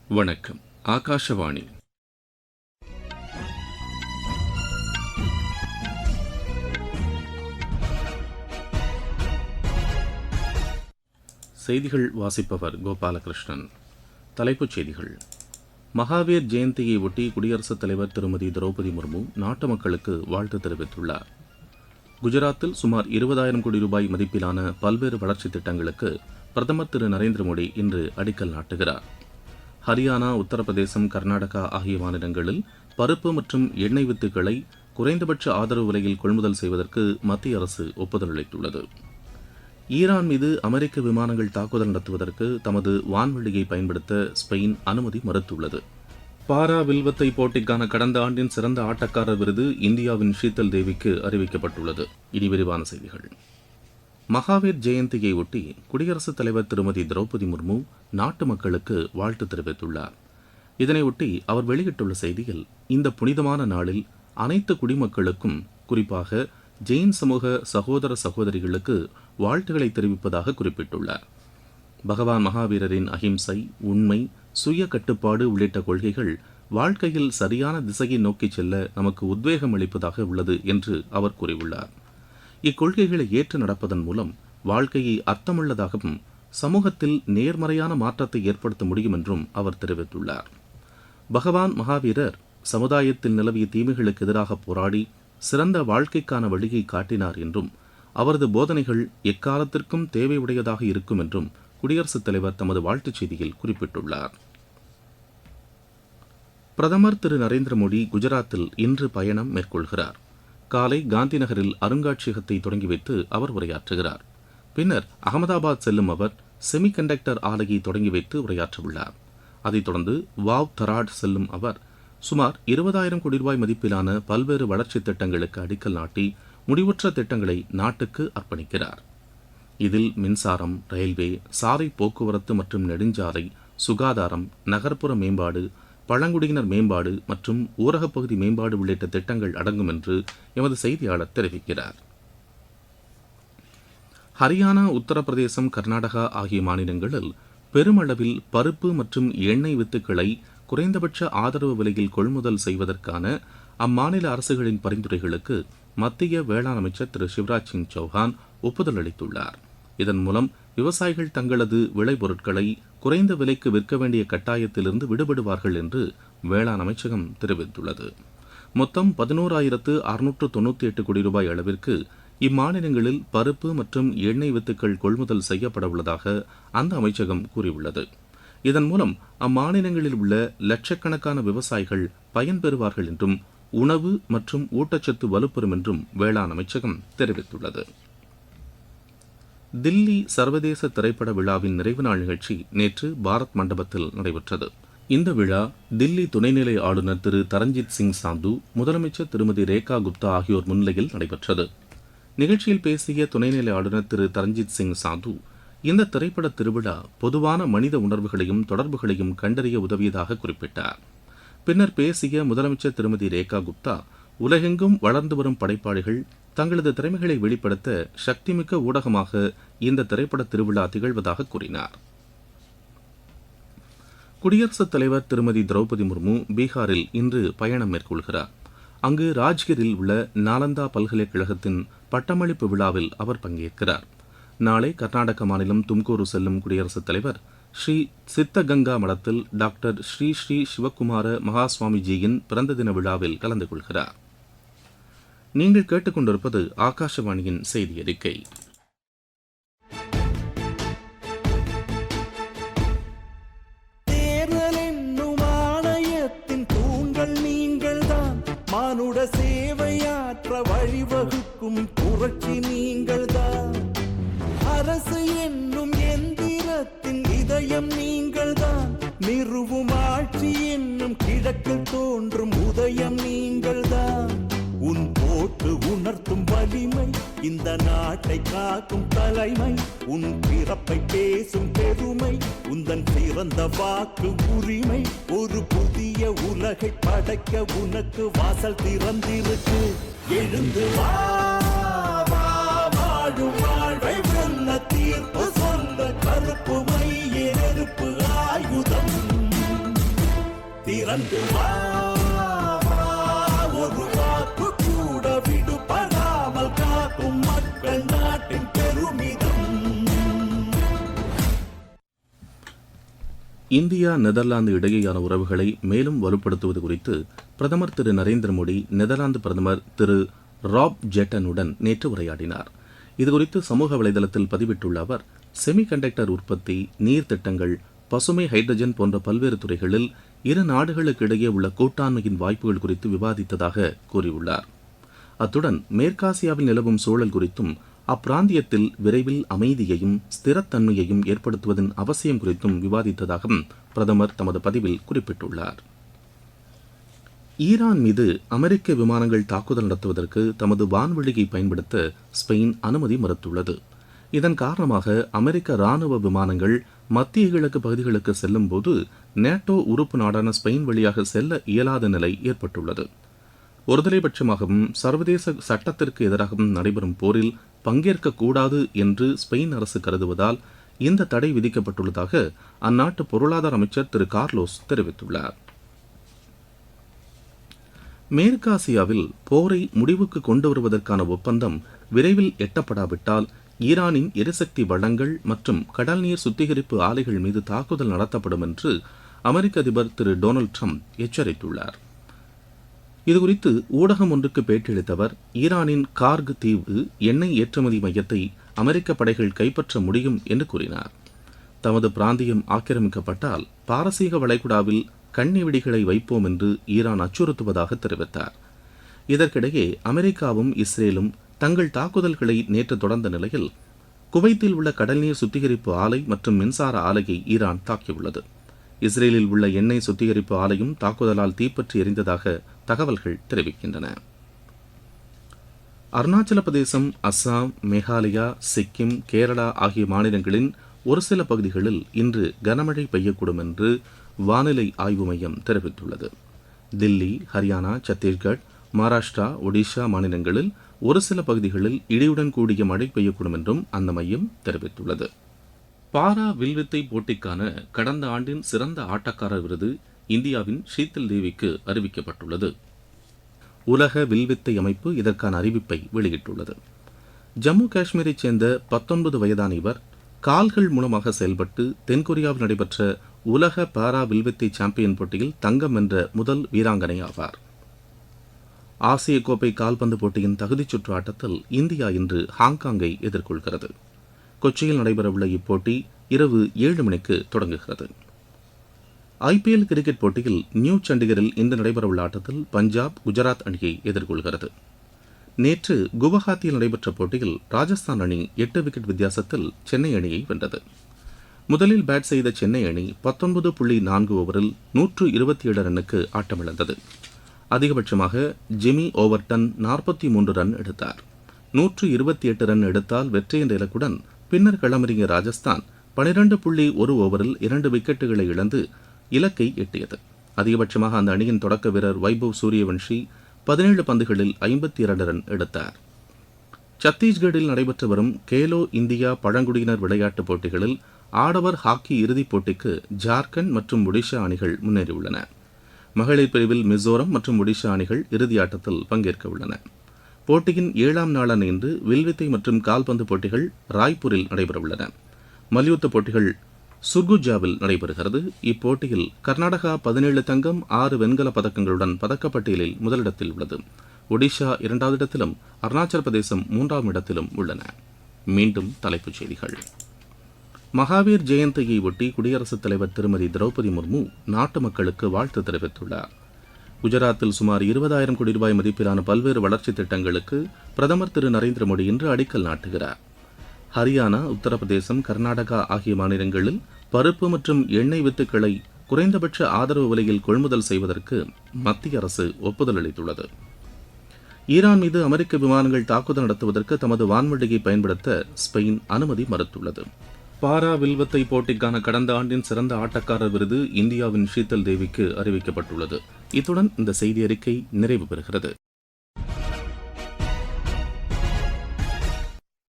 வணக்கம். ஆகாஷவாணி. செய்திகள் வாசிப்பவர் கோபாலகிருஷ்ணன். தலைப்புச் செய்திகள். மகாவீர் ஜெயந்தியை ஒட்டி குடியரசுத் தலைவர் திருமதி திரௌபதி முர்மு நாட்டு மக்களுக்கு வாழ்த்து தெரிவித்துள்ளார். குஜராத்தில் சுமார் 20,000 கோடி ரூபாய் மதிப்பிலான பல்வேறு வளர்ச்சித் திட்டங்களுக்கு பிரதமர் திரு நரேந்திர மோடி இன்று அடிக்கல் நாட்டுகிறார். ஹரியானா, உத்தரப்பிரதேசம், கர்நாடகா ஆகிய மாநிலங்களில் பருப்பு மற்றும் எண்ணெய் வித்துக்களை குறைந்தபட்ச ஆதரவு விலையில் கொள்முதல் செய்வதற்கு மத்திய அரசு ஒப்புதல் அளித்துள்ளது. ஈரான் மீது அமெரிக்க விமானங்கள் தாக்குதல் நடத்துவதற்கு தமது வான்வெளியை பயன்படுத்த ஸ்பெயின் அனுமதி மறுத்துள்ளது. பாரா வில்வத்தை போட்டிக்கான கடந்த ஆண்டின் சிறந்த ஆட்டக்காரர் விருது இந்தியாவின் ஷீதல் தேவிக்கு அறிவிக்கப்பட்டுள்ளது. இனி விரிவான செய்திகள். மகாவீர் ஜெயந்தியை ஒட்டி குடியரசுத் தலைவர் திருமதி திரௌபதி முர்மு நாட்டு மக்களுக்கு வாழ்த்து தெரிவித்துள்ளார். இதனையொட்டி அவர் வெளியிட்டுள்ள செய்தியில், இந்த புனிதமான நாளில் அனைத்து குடிமக்களுக்கும், குறிப்பாக ஜெயின் சமூக சகோதர சகோதரிகளுக்கு வாழ்த்துக்களை தெரிவிப்பதாக குறிப்பிட்டுள்ளார். பகவான் மகாவீரரின் அஹிம்சை, உண்மை, சுய கட்டுப்பாடு உள்ளிட்ட கொள்கைகள் வாழ்க்கையில் சரியான திசையை நோக்கிச் செல்ல நமக்கு உத்வேகம் அளிப்பதாக உள்ளது என்று அவர் கூறியுள்ளார். இக்கொள்கைகளை ஏற்று நடப்பதன் மூலம் வாழ்க்கையை அர்த்தமுள்ளதாகவும் சமூகத்தில் நேர்மறையான மாற்றத்தை ஏற்படுத்த முடியும் என்றும் அவர் தெரிவித்துள்ளார். பகவான் மகாவீரர் சமுதாயத்தில் நிலவிய தீமைகளுக்கு எதிராக போராடி சிறந்த வாழ்க்கைக்கான வழியை காட்டினார் என்றும் அவரது போதனைகள் எக்காலத்திற்கும் தேவையுடையதாக இருக்கும் என்றும் குடியரசுத் தலைவர் தமது வாழ்த்துச் செய்தியில் குறிப்பிட்டுள்ளார். பிரதமர் திரு நரேந்திர மோடி குஜராத்தில் இன்று பயணம் மேற்கொள்கிறார். காலை காந்தி நகரில் அருங்காட்சியகத்தை தொடங்கி வைத்து அவர் உரையாற்றுகிறார். பின்னர் அகமதாபாத் செல்லும் அவர் செமிகண்டக்டர் ஆலையை தொடங்கி வைத்து உரையாற்றவுள்ளார். அதைத் தொடர்ந்து வாவ் தராட் செல்லும் அவர் சுமார் 20,000 கோடி ரூபாய் மதிப்பிலான பல்வேறு வளர்ச்சித் திட்டங்களுக்கு அடிக்கல் நாட்டி முடிவுற்ற திட்டங்களை நாட்டுக்கு அர்ப்பணிக்கிறார். இதில் மின்சாரம், ரயில்வே, சாலை போக்குவரத்து மற்றும் நெடுஞ்சாலை, சுகாதாரம், நகர்ப்புற மேம்பாடு, பழங்குடியினர் மேம்பாடு மற்றும் ஊரகப் பகுதி மேம்பாடு உள்ளிட்ட திட்டங்கள் அடங்கும் என்று எமது செய்தியாளர் தெரிவிக்கிறார். ஹரியானா, உத்தரப்பிரதேசம், கர்நாடகா ஆகிய மாநிலங்களில் பெருமளவில் பருப்பு மற்றும் எண்ணெய் வித்துக்களை குறைந்தபட்ச ஆதரவு விலையில் கொள்முதல் செய்வதற்கான அம்மாநில அரசுகளின் பரிந்துரைகளுக்கு மத்திய வேளாண் அமைச்சர் திரு சிவராஜ் சிங் சௌஹான் ஒப்புதல் அளித்துள்ளார். இதன் மூலம் விவசாயிகள் தங்களது விளைபொருட்களை குறைந்த விலைக்கு விற்க வேண்டிய கட்டாயத்திலிருந்து விடுபடுவார்கள் என்று வேளாண் அமைச்சகம் தெரிவித்துள்ளது. மொத்தம் 11,698 கோடி ரூபாய் அளவிற்கு இம்மாநிலங்களில் பருப்பு மற்றும் எண்ணெய் வித்துக்கள் கொள்முதல் செய்யப்பட உள்ளதாக அந்த அமைச்சகம் கூறியுள்ளது. இதன் மூலம் அம்மாநிலங்களில் உள்ள லட்சக்கணக்கான விவசாயிகள் பயன்பெறுவார்கள் என்றும் உணவு மற்றும் ஊட்டச்சத்து வலுப்பெறும் என்றும் வேளாண் அமைச்சகம் தெரிவித்துள்ளது. தில்லி சர்வதேச திரைப்பட விழாவின் நிறைவு நாள் நிகழ்ச்சி நேற்று பாரத் மண்டபத்தில் நடைபெற்றது. இந்த விழா தில்லி துணைநிலை ஆளுநர் திரு தரஞ்சித் சிங் சாந்து, முதலமைச்சர் திருமதி ரேகா குப்தா ஆகியோர் முன்னிலையில் நடைபெற்றது. நிகழ்ச்சியில் பேசிய துணைநிலை ஆளுநர் திரு தரஞ்சித் சிங் சாந்து, இந்த திரைப்பட திருவிழா பொதுவான மனித உணர்வுகளையும் தொடர்புகளையும் கண்டறிய உதவியதாக குறிப்பிட்டார். பின்னர் பேசிய முதலமைச்சர் திருமதி ரேகா குப்தா, உலகெங்கும் வளர்ந்து வரும் படைப்பாளிகள் தங்களது திறமைகளை வெளிப்படுத்த சக்திமிக்க ஊடகமாக இந்த திரைப்பட திருவிழா திகழ்வதாக கூறினார். குடியரசுத் தலைவர் திருமதி திரௌபதி முர்மு பீகாரில் இன்று பயணம் மேற்கொள்கிறார். அங்கு ராஜ்கிரில் உள்ள நாலந்தா பல்கலைக்கழகத்தின் பட்டமளிப்பு விழாவில் அவர் பங்கேற்கிறார். நாளை கர்நாடக மாநிலம் தும்கூரு செல்லும் குடியரசுத் தலைவர் ஸ்ரீ சித்தகங்கா மடத்தில் டாக்டர் ஸ்ரீ ஸ்ரீ சிவகுமார மகாசுவாமிஜியின் பிறந்த தின விழாவில் கலந்து கொள்கிறார். நீங்கள் கேட்டுக்கொண்டிருப்பது ஆகாஷவாணியின் செய்தி அறிக்கை. தேர்தல் என்னும் ஆணையத்தின் தூண்கள் நீங்கள்தான், மானுட சேவையாற்ற வழிவகுக்கும் புரட்சி நீங்கள்தான். அரசு என்னும் எந்திரத்தின் இதயம் நீங்கள்தான், நிறுவும் ஆட்சி என்னும் கிழக்கில் தோன்றும் உதயம் நீங்கள்தான். உன் போட்டு உணர்த்தும் வலிமை, இந்த நாட்டை காக்கும் தலைமை, உன் பிறப்பை பேசும் பெருமை, உந்தன் சிறந்த வாக்கு உரிமை. ஒரு புதிய உலகை படைக்க உனக்கு வாசல் திறந்திருக்கு. எழுந்து வா, வாழும் வாழ்வை வெல்ல தீர்ப்பு சொல்ல கருப்பு மைய நெருப்பு ஆயுதம். திரண்டு வா, வா, ஒரு வாக்கு கூட விடுபடாமல் காக்கும் மக்கள் நாட்டின் பெருமிதம். இந்தியா நெதர்லாந்து இடையேயான உறவுகளை மேலும் வலுப்படுத்துவது குறித்து பிரதமர் திரு நரேந்திர மோடி நெதர்லாந்து பிரதமர் திரு ராப் ஜெட்டனுடன் நேற்று உரையாடினார். இதுகுறித்து சமூக வலைதளத்தில் பதிவிட்டுள்ள அவர், செமிகண்டக்டர் உற்பத்தி, நீர் திட்டங்கள், பசுமை ஹைட்ரஜன் போன்ற பல்வேறு துறைகளில் இரு நாடுகளுக்கு இடையே உள்ள கூட்டாண்மையின் வாய்ப்புகள் குறித்து விவாதித்ததாக கூறியுள்ளார். அத்துடன் மேற்காசியாவில் நிலவும் சூழல் குறித்தும் அப்பிராந்தியத்தில் விரைவில் அமைதியையும் ஸ்திரத்தன்மையையும் ஏற்படுத்துவதன் அவசியம் குறித்தும் விவாதித்ததாகவும் பிரதமர் தமது பதிவில் குறிப்பிட்டுள்ளார். ஈரான் மீது அமெரிக்க விமானங்கள் தாக்குதல் நடத்துவதற்கு தமது வான்வழியை பயன்படுத்த ஸ்பெயின் அனுமதி மறுத்துள்ளது. இதன் காரணமாக அமெரிக்க ராணுவ விமானங்கள் மத்திய கிழக்கு பகுதிகளுக்கு செல்லும் போது நேட்டோ உறுப்பு நாடான ஸ்பெயின் வழியாக செல்ல இயலாத நிலை ஏற்பட்டுள்ளது. ஒருதலைபட்சமாகவும் சர்வதேச சட்டத்திற்கு எதிராகவும் நடைபெறும் போரில் பங்கேற்கக்கூடாது என்று ஸ்பெயின் அரசு கருதுவதால் இந்த தடை விதிக்கப்பட்டுள்ளதாக அந்நாட்டு பொருளாதார அமைச்சர் திரு கார்லோஸ் தெரிவித்துள்ளார். மேற்காசியாவில் போரை முடிவுக்கு கொண்டு வருவதற்கான ஒப்பந்தம் விரைவில் எட்டப்படாவிட்டால் ஈரானின் எரிசக்தி வளங்கள் மற்றும் கடல்நீர் சுத்திகரிப்பு ஆலைகள் மீது தாக்குதல் நடத்தப்படும் என்று அமெரிக்க அதிபர் திரு டொனால்டு ட்ரம்ப் எச்சரித்துள்ளார். இதுகுறித்து ஊடகம் ஒன்றுக்கு பேட்டியளித்த அவர், ஈரானின் கார்க் தீவு எண்ணெய் ஏற்றுமதி மையத்தை அமெரிக்க படைகள் கைப்பற்ற முடியும் என்று கூறினார். தமது பிராந்தியம் ஆக்கிரமிக்கப்பட்டால் பாரசீக வளைகுடாவில் கண்ணி வெடிகளை வைப்போம் என்று ஈரான் அச்சுறுத்துவதாக தெரிவித்தார். இதற்கிடையே அமெரிக்காவும் இஸ்ரேலும் தங்கள் தாக்குதல்களை நேற்று தொடர்ந்த நிலையில் குவைத்தில் உள்ள கடல்நீர் சுத்திகரிப்பு ஆலை மற்றும் மின்சார ஆலையை ஈரான் தாக்கியுள்ளது. இஸ்ரேலில் உள்ள எண்ணெய் சுத்திகரிப்பு ஆலையும் தாக்குதலால் தீப்பற்றி எரிந்ததாக தகவல்கள் தெரிவிக்கின்றன. அருணாச்சல பிரதேசம், அஸ்ஸாம், மேகாலயா, சிக்கிம், கேரளா ஆகிய மாநிலங்களின் ஒரு சில பகுதிகளில் இன்று கனமழை பெய்யக்கூடும் என்று வானிலை ஆய்வு மையம் தெரிவித்துள்ளது. தில்லி, ஹரியானா, சத்தீஸ்கர், மகாராஷ்டிரா, ஒடிஷா மாநிலங்களில் ஒரு சில பகுதிகளில் இடியுடன் கூடிய மழை பெய்யக்கூடும் என்றும் அந்த மையம் தெரிவித்துள்ளது. பாரா வில்வித்தை போட்டிக்கான கடந்த ஆண்டின் சிறந்த ஆட்டக்காரர் விருது இந்தியாவின் ஷீதல் தேவிக்கு அறிவிக்கப்பட்டுள்ளது. உலக வில்வித்தை அமைப்பு இதற்கான அறிவிப்பை வெளியிட்டுள்ளது. ஜம்மு காஷ்மீரைச் சேர்ந்த 19 வயதான இவர் கால்கள் மூலமாக செயல்பட்டு தென்கொரியாவில் நடைபெற்ற உலக பாரா வில்வித்தை சாம்பியன் போட்டியில் தங்கம் வென்ற முதல் வீராங்கனை ஆவார். ஆசிய கோப்பை கால்பந்து போட்டியின் தகுதிச் சுற்று ஆட்டத்தில் இந்தியா இன்று ஹாங்காங்கை எதிர்கொள்கிறது. கொச்சியில் நடைபெறவுள்ள இப்போட்டி இரவு 7 மணிக்கு தொடங்குகிறது. IPL கிரிக்கெட் போட்டியில் நியூ சண்டிகரில் இன்று நடைபெறவுள்ள ஆட்டத்தில் பஞ்சாப் குஜராத் அணியை எதிர்கொள்கிறது. நேற்று குவஹாத்தியில் நடைபெற்ற போட்டியில் ராஜஸ்தான் அணி 8 விக்கெட் வித்தியாசத்தில் சென்னை அணியை வென்றது. முதலில் பேட் செய்த சென்னை அணி 19.4 ஓவரில் 127 ரன்னுக்கு ஆட்டமிழந்தது. அதிகபட்சமாக ஜிமி ஓவர்டன் 43 ரன் எடுத்தார். 128 ரன் எடுத்தால் வெற்றி என்ற இலக்குடன் பின்னர் களமிறங்கிய ராஜஸ்தான் 12.1 ஓவரில் 2 விக்கெட்டுகளை இழந்து இலக்கை எட்டியது. அதிகபட்சமாக அந்த அணியின் தொடக்க வீரர் வைபவ் சூரியவன்ஷி 17 பந்துகளில் 52 ரன் எடுத்தார். சத்தீஸ்கரில் நடைபெற்று வரும் கேலோ இந்தியா பழங்குடியினர் விளையாட்டுப் போட்டிகளில் ஆடவர் ஹாக்கி இறுதிப் போட்டிக்கு ஜார்க்கண்ட் மற்றும் ஒடிஷா அணிகள் முன்னேறியுள்ளன. மகளிர் பிரிவில் மிசோரம் மற்றும் ஒடிஷா அணிகள் இறுதி ஆட்டத்தில் பங்கேற்க உள்ளன. போட்டியின் 7ஆம் நாளான இன்று வில்வித்தை மற்றும் கால்பந்து போட்டிகள் ராய்ப்பூரில் நடைபெறவுள்ளன. மல்யுத்த போட்டிகள் சுர்குஜாவில் நடைபெறுகிறது. இப்போட்டியில் கர்நாடகா 17 தங்கம் 6 வெண்கல பதக்கங்களுடன் பதக்கப்பட்டியலில் முதலிடத்தில் உள்ளது. ஒடிஷா 2வது இடத்திலும் அருணாச்சல பிரதேசம் 3ஆம் இடத்திலும் உள்ளன. மீண்டும் தலைப்புச் செய்திகள். மகாவீர் ஜெயந்தியை ஒட்டி குடியரசுத் தலைவர் திருமதி திரௌபதி முர்மு நாட்டு மக்களுக்கு வாழ்த்து தெரிவித்துள்ளார். குஜராத்தில் சுமார் 20,000 கோடி ரூபாய் மதிப்பிலான பல்வேறு வளர்ச்சித் திட்டங்களுக்கு பிரதமர் திரு நரேந்திர மோடி இன்று அடிக்கல் நாட்டுகிறார். ஹரியானா, உத்தரப்பிரதேசம், கர்நாடகா ஆகிய மாநிலங்களில் பருப்பு மற்றும் எண்ணெய் வித்துக்களை குறைந்தபட்ச ஆதரவு விலையில் கொள்முதல் செய்வதற்கு மத்திய அரசு ஒப்புதல் அளித்துள்ளது. ஈரான் மீது அமெரிக்க விமானங்கள் தாக்குதல் நடத்துவதற்கு தமது வான்வழியை பயன்படுத்த ஸ்பெயின் அனுமதி மறுத்துள்ளது. பாரா வில்வித்தை போட்டிக்கான கடந்த ஆண்டின் சிறந்த ஆட்டக்காரர் விருது இந்தியாவின் ஷீதல் தேவிக்கு அறிவிக்கப்பட்டுள்ளது. இத்துடன் இந்த செய்தி அறிக்கை நிறைவு பெறுகிறது.